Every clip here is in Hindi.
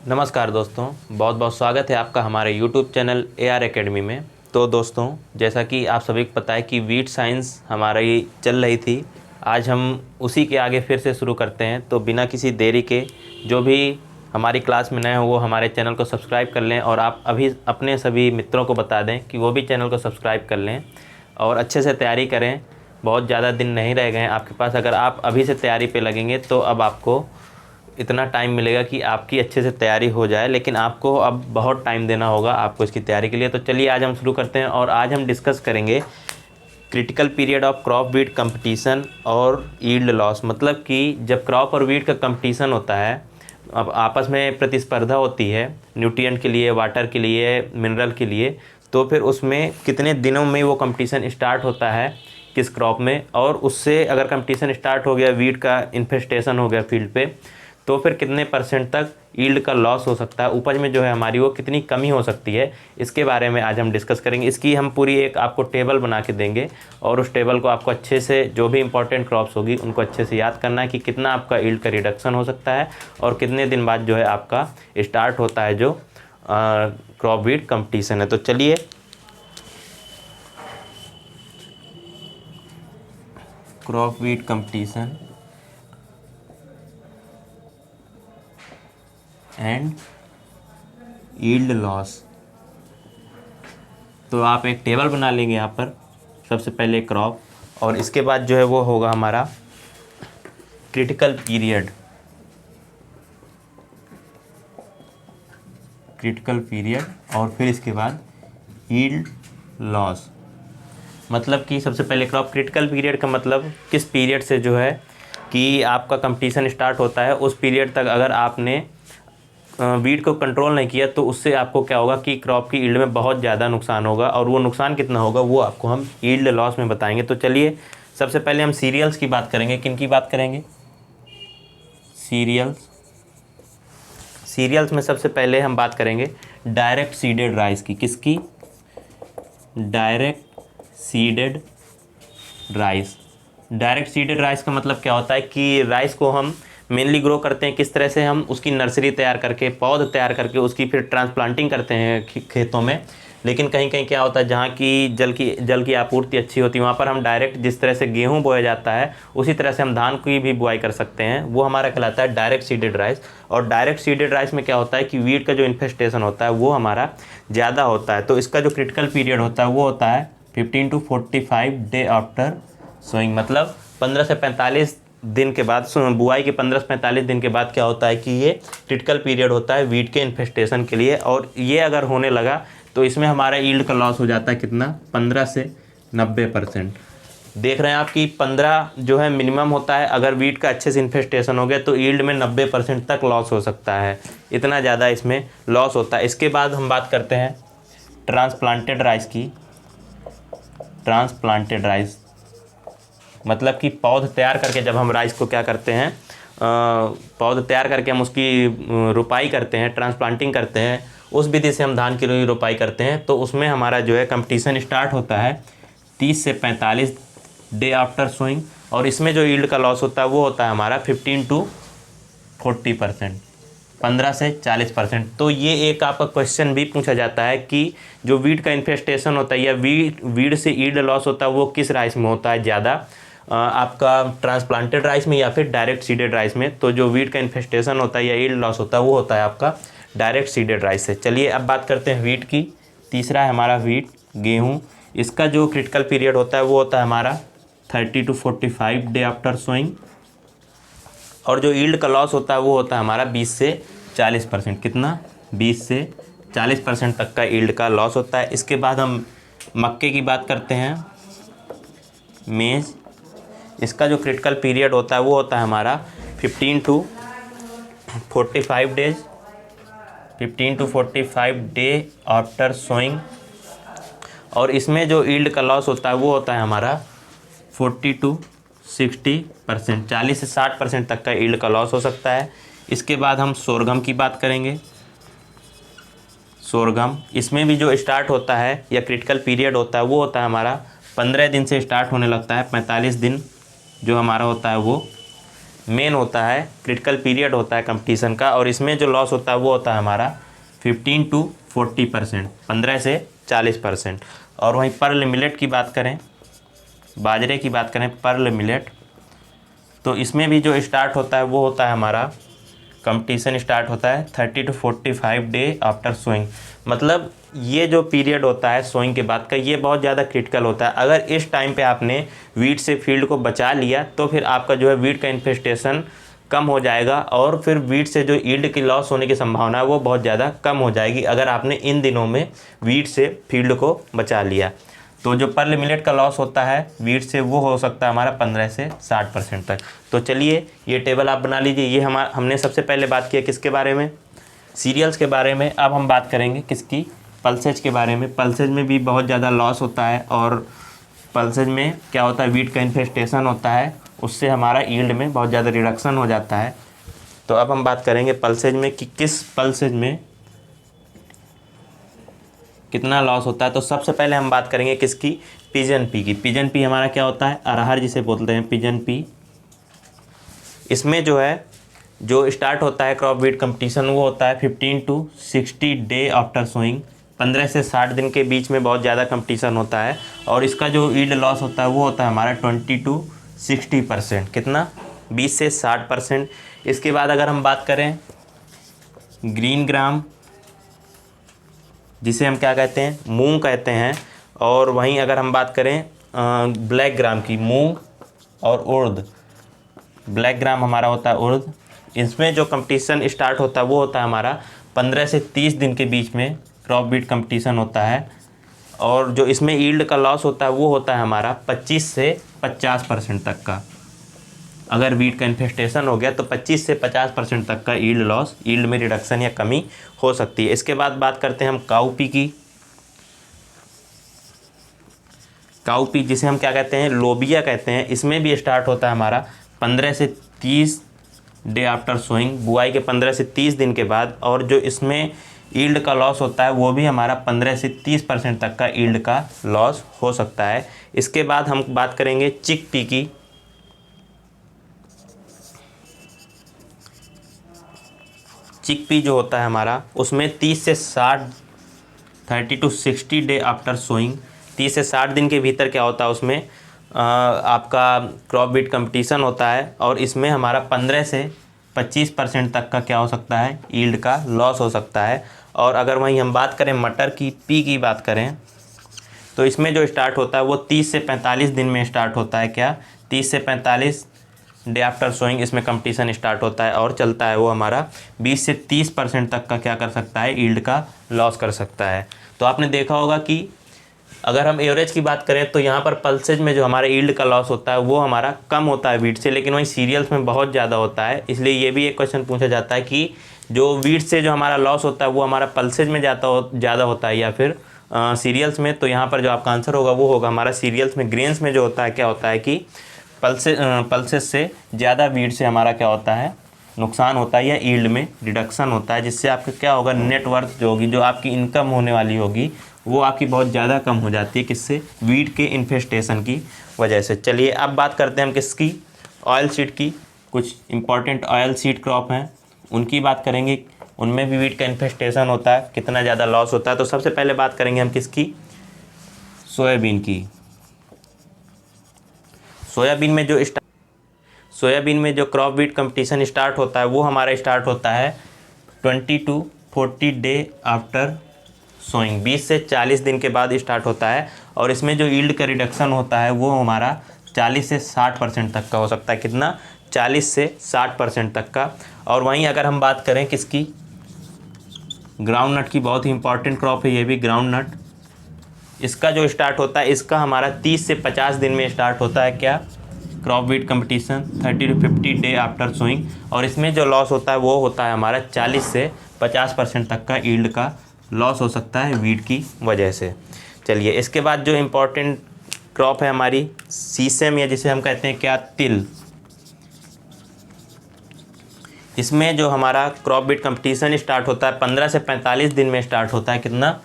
नमस्कार दोस्तों, बहुत बहुत स्वागत है आपका हमारे YouTube चैनल AR एकेडमी में। तो दोस्तों, जैसा कि आप सभी को पता है कि वीट साइंस हमारी चल रही थी, आज हम उसी के आगे फिर से शुरू करते हैं। तो बिना किसी देरी के जो भी हमारी क्लास में नए हो वो हमारे चैनल को सब्सक्राइब कर लें और आप अभी अपने सभी मित्रों को बता दें कि वो भी चैनल को सब्सक्राइब कर लें और अच्छे से तैयारी करें। बहुत ज़्यादा दिन नहीं रह गए हैं आपके पास। अगर आप अभी से तैयारी पे लगेंगे तो अब आपको इतना टाइम मिलेगा कि आपकी अच्छे से तैयारी हो जाए, लेकिन आपको अब बहुत टाइम देना होगा आपको इसकी तैयारी के लिए। तो चलिए आज हम शुरू करते हैं और आज हम डिस्कस करेंगे critical period of crop weed competition और यील्ड लॉस। मतलब कि जब क्रॉप और वीट का कंपटीशन होता है, अब आपस में प्रतिस्पर्धा होती है न्यूट्रिएंट के लिए, वाटर के लिए, मिनरल के लिए, तो फिर उसमें कितने दिनों में वो कंपटीशन स्टार्ट होता है किस क्रॉप में, और उससे अगर कंपटीशन स्टार्ट हो गया, वीट का इन्फेस्टेशन हो गया फील्ड पे, तो फिर कितने परसेंट तक यील्ड का लॉस हो सकता है, उपज में जो है हमारी वो कितनी कमी हो सकती है, इसके बारे में आज हम डिस्कस करेंगे। इसकी हम पूरी एक आपको टेबल बना के देंगे और उस टेबल को आपको अच्छे से जो भी इंपॉर्टेंट क्रॉप्स होगी उनको अच्छे से याद करना है कि कितना आपका यील्ड का रिडक्शन हो सकता है और कितने दिन बाद जो है आपका स्टार्ट होता है जो क्रॉप वीट कंपटीशन है। तो चलिए crop weed competition and yield loss. तो आप एक टेबल बना लेंगे यहाँ पर, सबसे पहले क्रॉप, और इसके बाद जो है वो होगा हमारा क्रिटिकल पीरियड, और फिर इसके बाद यील्ड लॉस। मतलब कि सबसे पहले क्रॉप, क्रिटिकल पीरियड का मतलब किस पीरियड से जो है कि आपका कंपटीशन स्टार्ट होता है, उस पीरियड तक अगर आपने वीट को कंट्रोल नहीं किया तो उससे आपको क्या होगा कि क्रॉप की यील्ड में बहुत ज़्यादा नुकसान होगा, और वो नुकसान कितना होगा वो आपको हम यील्ड लॉस में बताएंगे। तो चलिए सबसे पहले हम सीरियल्स की बात करेंगे। किन की बात करेंगे? सीरियल्स में सबसे पहले हम बात करेंगे डायरेक्ट सीडेड राइस की। किसकी? Direct seeded rice. Direct seeded rice का मतलब क्या होता है कि राइस को हम मेनली ग्रो करते हैं किस तरह से, हम उसकी नर्सरी तैयार करके, पौध तैयार करके उसकी फिर ट्रांसप्लांटिंग करते हैं खेतों में। लेकिन कहीं कहीं क्या होता है, जहाँ की जल की आपूर्ति अच्छी होती है वहाँ पर हम डायरेक्ट, जिस तरह से गेहूँ बोया जाता है उसी तरह से हम धान की भी बुआई कर सकते हैं। वो हमारा कहलाता है डायरेक्ट सीडेड राइस। और डायरेक्ट सीडेड राइस में क्या होता है कि वीट का जो इन्फेस्टेशन होता है वो हमारा ज़्यादा होता है। तो इसका जो क्रिटिकल पीरियड होता है वो होता है 15 to 45 डे आफ्टर सोइंग। मतलब 15 से 45 दिन के बाद, बुआई के 15 से 45 दिन के बाद क्या होता है कि ये क्रिटिकल पीरियड होता है वीट के इन्फेस्टेशन के लिए। और ये अगर होने लगा तो इसमें हमारा यील्ड का लॉस हो जाता है कितना? 15 से 90%। देख रहे हैं आप कि 15 जो है मिनिमम होता है। अगर वीट का अच्छे से इन्फेस्टेशन हो गया तो यील्ड में 90% तक लॉस हो सकता है, इतना ज़्यादा इसमें लॉस होता है। इसके बाद हम बात करते हैं ट्रांसप्लांटेड राइस की। ट्रांसप्लांटेड राइस मतलब कि पौध तैयार करके जब हम राइस को क्या करते हैं, पौध तैयार करके हम उसकी रोपाई करते हैं, ट्रांसप्लांटिंग करते हैं, उस विधि से हम धान की रोपाई करते हैं। तो उसमें हमारा जो है कंपटीशन स्टार्ट होता है 30 से 45 डे आफ्टर सोइंग। और इसमें जो यील्ड का लॉस होता है वो होता है हमारा 15 to 40%, 15 से 40%। तो ये एक आपका क्वेश्चन भी पूछा जाता है कि जो वीट का इन्फेस्टेशन होता है या वीट से यील्ड लॉस होता है वो किस राइस में होता है ज़्यादा, आपका ट्रांसप्लांटेड राइस में या फिर डायरेक्ट सीडेड राइस में। तो जो वीट का इन्फेस्टेशन होता है या यील्ड लॉस होता है वो होता है आपका डायरेक्ट सीडेड राइस से। चलिए अब बात करते हैं वीट की। तीसरा है हमारा वीट, गेहूँ। इसका जो क्रिटिकल पीरियड होता है वो होता है हमारा 30 to 45 डे आफ्टर सोइंग। और जो यील्ड का लॉस होता है वो होता है हमारा 20 से 40%। कितना? 20 से 40% तक का यील्ड का लॉस होता है। इसके बाद हम मक्के की बात करते हैं, मेज। इसका जो क्रिटिकल पीरियड होता है वो होता है हमारा 15 to 45 days, 15 to 45 day after sowing. और इसमें जो यील्ड का लॉस होता है वो होता है हमारा 40 to 60%, 40 से 60% तक का यील्ड का लॉस हो सकता है। इसके बाद हम सोरगम की बात करेंगे। सोरगम, इसमें भी जो स्टार्ट होता है या क्रिटिकल पीरियड होता है वो होता है हमारा 15 दिन से स्टार्ट होने लगता है, 45 दिन जो हमारा होता है वो मेन होता है, क्रिटिकल पीरियड होता है कंपटीशन का, और इसमें जो लॉस होता है वो होता है हमारा 15 to 40%, 15 से 40%। और वहीं पर्ल मिलेट की बात करें, बाजरे की बात करें पर्ल मिलेट, तो इसमें भी जो स्टार्ट होता है वो होता है हमारा, कंपटीशन स्टार्ट होता है 30 to 45 डे आफ्टर सोइंग। मतलब ये जो पीरियड होता है सोइंग के बाद का, ये बहुत ज़्यादा क्रिटिकल होता है। अगर इस टाइम पे आपने वीट से फील्ड को बचा लिया तो फिर आपका जो है वीट का इन्फेस्टेशन कम हो जाएगा, और फिर वीट से जो ईल्ड की लॉस होने की संभावना है वो बहुत ज़्यादा कम हो जाएगी अगर आपने इन दिनों में वीट से फील्ड को बचा लिया। तो जो पर्ल मिलेट का लॉस होता है वीट से वो हो सकता है हमारा 15 से 60% तक। तो चलिए ये टेबल आप बना लीजिए। ये हमने सबसे पहले बात किया किसके बारे में, सीरियल्स के बारे में। अब हम बात करेंगे किसकी, पल्सेज के बारे में। पल्सेज में भी बहुत ज़्यादा लॉस होता है, और पल्सेज में क्या होता है, वीट का इन्फेस्टेशन होता है, उससे हमारा यील्ड में बहुत ज़्यादा रिडक्शन हो जाता है। तो अब हम बात करेंगे पल्सेज में कि किस पल्सेज में कितना लॉस होता है। तो सबसे पहले हम बात करेंगे किसकी, पिजन पी की। पिजन पी हमारा क्या होता है, अरहर जिसे बोलते हैं पिजन पी। इसमें जो है जो स्टार्ट होता है क्रॉप वीट कंपटीशन वो होता है 15 to 60 डे आफ्टर सोइंग, 15 से 60 दिन के बीच में बहुत ज़्यादा कंपटीशन होता है। और इसका जो यील्ड लॉस होता है वो होता है हमारा 20 to 60%, कितना, 20 से 60%। इसके बाद अगर हम बात करें ग्रीन ग्राम, जिसे हम क्या कहते हैं, मूंग कहते हैं। और वहीं अगर हम बात करें ब्लैक ग्राम की, मूंग और उर्द, ब्लैक ग्राम हमारा होता है उर्द। इसमें जो कंपटीशन स्टार्ट होता है वो होता है हमारा 15 से 30 दिन के बीच में क्रॉप बीट कंपटीशन होता है। और जो इसमें यील्ड का लॉस होता है वो होता है हमारा 25 से 50% तक का। अगर वीट का इन्फेस्टेशन हो गया तो 25 से 50% तक का यील्ड लॉस, यील्ड में रिडक्शन या कमी हो सकती है। इसके बाद बात करते हैं हम काउपी की। काउपी जिसे हम क्या कहते हैं, लोबिया कहते हैं। इसमें भी स्टार्ट होता है हमारा 15 से 30 डे आफ्टर सोइंग, बुआई के 15 से 30 दिन के बाद। और जो इसमें यील्ड का लॉस होता है वो भी हमारा 15 से 30% तक का यील्ड का लॉस हो सकता है। इसके बाद हम बात करेंगे चिकपी की। चिकपी जो होता है हमारा, उसमें 30 से 60 डे आफ्टर सोइंग, 30 से 60 दिन के भीतर क्या होता है उसमें आपका क्रॉप बीट कंपटीशन होता है। और इसमें हमारा 15 से 25% तक का क्या हो सकता है, यील्ड का लॉस हो सकता है। और अगर वहीं हम बात करें मटर की, पी की बात करें, तो इसमें जो स्टार्ट होता है वो 30 से 45 दिन में स्टार्ट होता है। क्या, 30 से 45 डे आफ्टर सोइंग इसमें कंपटीशन स्टार्ट होता है, और चलता है वो हमारा 20 से 30% तक का क्या कर सकता है, यील्ड का लॉस कर सकता है। तो आपने देखा होगा कि अगर हम एवरेज की बात करें तो यहाँ पर पल्सेज में जो हमारा यील्ड का लॉस होता है वो हमारा कम होता है वीट से, लेकिन वहीं सीरियल्स में बहुत ज़्यादा होता है। इसलिए ये भी एक क्वेश्चन पूछा जाता है कि जो वीट से जो हमारा लॉस होता है वो हमारा पल्सेज में ज़्यादा होता है या फिर सीरियल्स में। तो यहाँ पर जो आपका आंसर होगा वो होगा हमारा सीरियल्स में। ग्रेन्स में जो होता है क्या होता है कि पल्सेज से ज़्यादा वीट से हमारा क्या होता है, नुकसान होता है या यील्ड में रिडक्शन होता है, जिससे आपका क्या होगा, नेटवर्थ जो होगी, जो आपकी इनकम होने वाली होगी वो आपकी बहुत ज़्यादा कम हो जाती है। किससे, वीट के इन्फेस्टेशन की वजह से। चलिए अब बात करते हैं हम किसकी, ऑयल सीड की। कुछ इंपॉर्टेंट ऑयल सीड क्रॉप हैं उनकी बात करेंगे, उनमें भी वीट का इन्फेस्टेशन होता है, कितना ज़्यादा लॉस होता है। तो सबसे पहले बात करेंगे हम किसकी, सोयाबीन की। सोयाबीन में जो क्रॉप वीट कंपटीशन स्टार्ट होता है वो हमारा स्टार्ट होता है 20 to 40 डे आफ्टर सोइंग, 20 से 40 दिन के बाद स्टार्ट होता है। और इसमें जो यील्ड का रिडक्शन होता है वो हमारा 40 से 60% तक का हो सकता है। कितना, 40 से 60% तक का। और वहीं अगर हम बात करें किसकी, ग्राउंड नट की, बहुत ही इंपॉर्टेंट क्रॉप है ये भी, ग्राउंड नट। इसका जो स्टार्ट होता है इसका हमारा 30 से 50 दिन में स्टार्ट होता है। क्या, crop weed competition 30 to 50 day after sowing. और इसमें जो लॉस होता है वो होता है हमारा 40 से 50% तक का यील्ड का लॉस हो सकता है वीट की वजह से। चलिए इसके बाद जो इम्पोर्टेंट क्रॉप है हमारी सीसम, या जिसे हम कहते हैं क्या, तिल। इसमें जो हमारा क्रॉप बीट कंपटीशन स्टार्ट होता है 15 से 45 दिन में स्टार्ट होता है। कितना,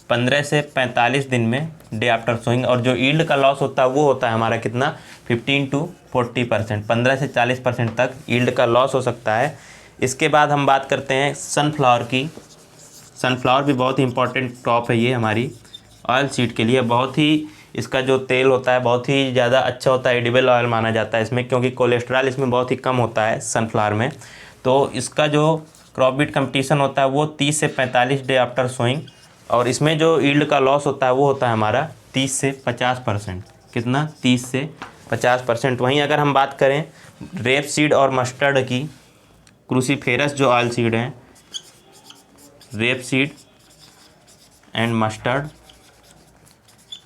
15 से 45 दिन में डे आफ्टर सोइंग। और जो यील्ड का लॉस होता है वो होता है हमारा कितना, 15 to 40%, 15 से 40% तक यील्ड का लॉस हो सकता है। इसके बाद हम बात करते हैं सनफ्लावर की। सनफ्लावर भी बहुत ही इंपॉर्टेंट क्रॉप है ये हमारी ऑयल सीड के लिए। बहुत ही इसका जो तेल होता है बहुत ही ज़्यादा अच्छा होता है, एडिबल ऑयल माना जाता है इसमें, क्योंकि कोलेस्ट्रॉल इसमें बहुत ही कम होता है सनफ्लावर में। तो इसका जो क्रॉप बीट कंपटीशन होता है वो 30 से 45 डे आफ्टर सोइंग। और इसमें जो यील्ड का लॉस होता है वो होता है हमारा 30 से 50%। कितना, 30 से 50%। वहीं अगर हम बात करें रेप सीड और मस्टर्ड की, क्रूसीफेरस जो ऑयल सीड हैं, रेप सीड एंड मस्टर्ड,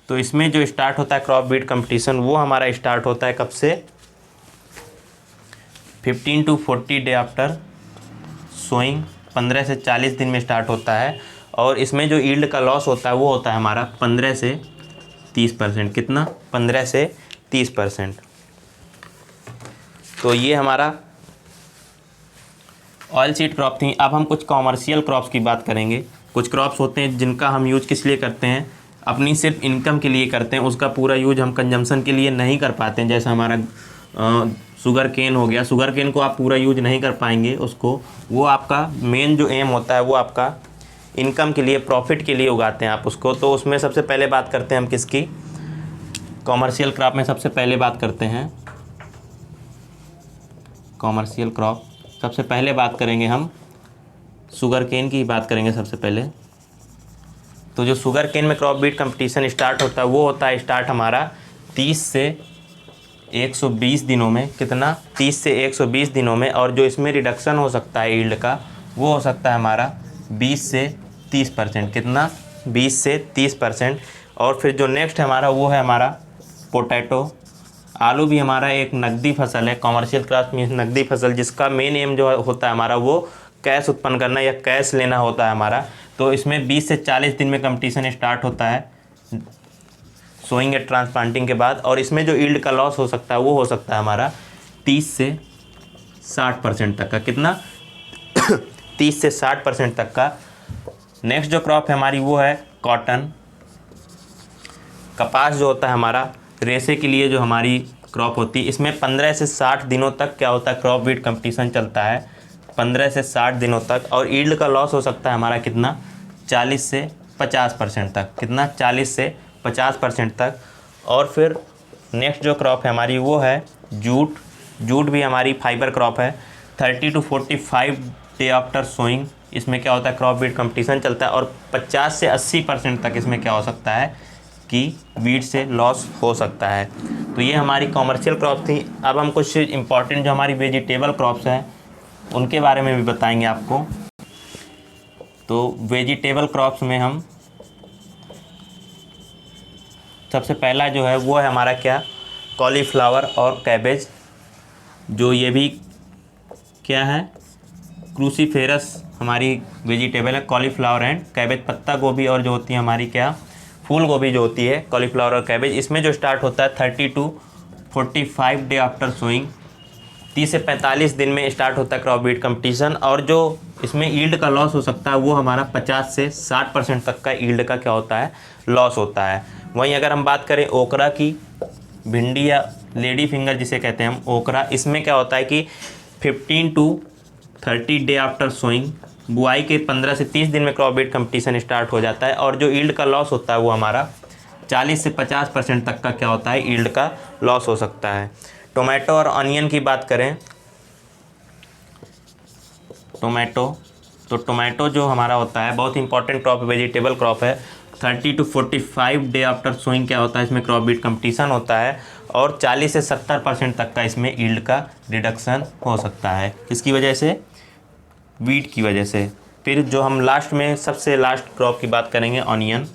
तो इसमें जो स्टार्ट होता है क्रॉप बीट कंपटीशन वो हमारा स्टार्ट होता है कब से, 15 to 40 डे आफ्टर सोइंग, 15 से 40 दिन में स्टार्ट होता है। और इसमें जो यील्ड का लॉस होता है वो होता है हमारा 15 से 30%। कितना, 15 से 30%। तो ये हमारा ऑयल सीड क्रॉप थी। अब हम कुछ कॉमर्शियल क्रॉप्स की बात करेंगे। कुछ क्रॉप्स होते हैं जिनका हम यूज किस लिए करते हैं, अपनी सिर्फ इनकम के लिए करते हैं, उसका पूरा यूज हम कंजम्पशन के लिए नहीं कर पाते हैं। जैसा हमारा शुगर केन हो गया, शुगर केन को आप पूरा यूज नहीं कर पाएंगे उसको, वो आपका मेन जो एम होता है वो आपका इनकम के लिए, प्रॉफिट के लिए उगाते हैं आप उसको। तो उसमें सबसे पहले बात करते हैं हम किसकी, कॉमर्शियल क्रॉप में सबसे पहले बात करते हैं कॉमर्शियल क्रॉप। सबसे पहले बात करेंगे हम शुगर केन की बात करेंगे सबसे पहले। तो जो शुगर केन में क्रॉप बीट कंपटीशन स्टार्ट होता है वो होता है स्टार्ट हमारा 30 से 120 दिनों में। कितना, 30 से 120 दिनों में। और जो इसमें रिडक्शन हो सकता है यील्ड का वो हो सकता है हमारा 20 से 30%। कितना, 20 से 30%। और फिर जो नेक्स्ट हमारा वो है हमारा पोटैटो। आलू भी हमारा एक नकदी फसल है, कॉमर्शियल क्रॉप में नकदी फसल, जिसका मेन एम जो होता है हमारा वो कैश उत्पन्न करना या कैश लेना होता है हमारा। तो इसमें 20 से 40 दिन में कंपटीशन स्टार्ट होता है सोइंग या ट्रांसप्लांटिंग के बाद। और इसमें जो यील्ड का लॉस हो सकता है वो हो सकता है हमारा 30 से 60% तक का। कितना, 30 से 60% तक का। नेक्स्ट जो क्रॉप है हमारी वो है कॉटन। कपास जो होता है हमारा रेशे के लिए जो हमारी क्रॉप होती है, इसमें 15 से 60 दिनों तक क्या होता है, क्रॉप बीट कंपटीशन चलता है 15 से 60 दिनों तक। और यील्ड का लॉस हो सकता है हमारा कितना, 40 से 50% तक। कितना, 40 से 50% तक। और फिर नेक्स्ट जो क्रॉप है हमारी वो है जूट। जूट भी हमारी फाइबर क्रॉप है। 30 to 45 डे आफ्टर सोइंग इसमें क्या होता है, क्रॉप बीट कंपटीशन चलता है। और 50 से 80% तक इसमें क्या हो सकता है कि वीट से लॉस हो सकता है। तो ये हमारी कॉमर्शियल क्रॉप थी। अब हम कुछ इंपॉर्टेंट जो हमारी वेजिटेबल क्रॉप्स हैं उनके बारे में भी बताएंगे आपको। तो वेजिटेबल क्रॉप्स में हम सबसे पहला जो है वो है हमारा क्या, कॉलीफ्लावर और कैबेज। जो ये भी क्या है, क्रूसीफेरस हमारी वेजिटेबल है, कॉलीफ्लावर एंड कैबेज। पत्ता गोभी और जो होती है हमारी क्या, फूल गोभी जो होती है, कॉलीफ्लावर और कैबेज। इसमें जो स्टार्ट होता है 30 to 45 डे आफ्टर सोइंग, 30 से 45 दिन में स्टार्ट होता है क्रॉप बीट कंपटीशन। और जो इसमें यील्ड का लॉस हो सकता है वो हमारा 50 से 60% तक का यील्ड का क्या होता है, लॉस होता है। वहीं अगर हम बात करें ओकरा की, भिंडी या लेडी फिंगर जिसे कहते हैं हम ओकरा, इसमें क्या होता है कि 15 to 30 डे आफ्टर सोइंग, बुआई के 15 से 30 दिन में क्रॉप बीट कंपटीशन स्टार्ट हो जाता है। और जो यील्ड का लॉस होता है वो हमारा 40 से 50% तक का क्या होता है, यील्ड का लॉस हो सकता है। टोमेटो और ऑनियन की बात करें, टोमेटो जो हमारा होता है बहुत इंपॉर्टेंट क्रॉप, वेजिटेबल क्रॉप है। 30 to 45 डे आफ्टर सोइंग क्या होता है, इसमें क्रॉप बीट कंपटीशन होता है। और 40 से 70% तक का इसमें यील्ड का रिडक्शन हो सकता है। किसकी वजह से, वीट की वजह से। फिर जो हम लास्ट में सबसे लास्ट क्रॉप की बात करेंगे ऑनियन।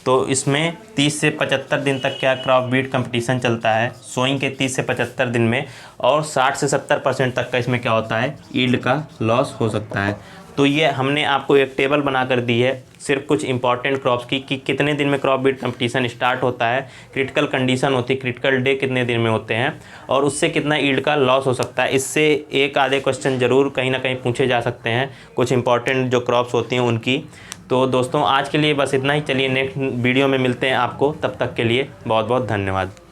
तो इसमें 30 से 75 दिन तक क्या क्रॉप बीट कंपटीशन चलता है सोइंग के 30 से 75 दिन में। और 60 से 70% तक का इसमें क्या होता है, यील्ड का लॉस हो सकता है। तो ये हमने आपको एक टेबल बना कर दी है सिर्फ कुछ इंपॉर्टेंट क्रॉप्स की, कि कितने दिन में क्रॉप बीट कंपटीशन स्टार्ट होता है, क्रिटिकल कंडीशन होती है, क्रिटिकल डे कितने दिन में होते हैं, और उससे कितना यील्ड का लॉस हो सकता है। इससे एक आधे क्वेश्चन ज़रूर कहीं ना कहीं पूछे जा सकते हैं कुछ इंपॉर्टेंट जो क्रॉप्स होती हैं उनकी। तो दोस्तों आज के लिए बस इतना ही। चलिए नेक्स्ट वीडियो में मिलते हैं आपको, तब तक के लिए बहुत बहुत धन्यवाद।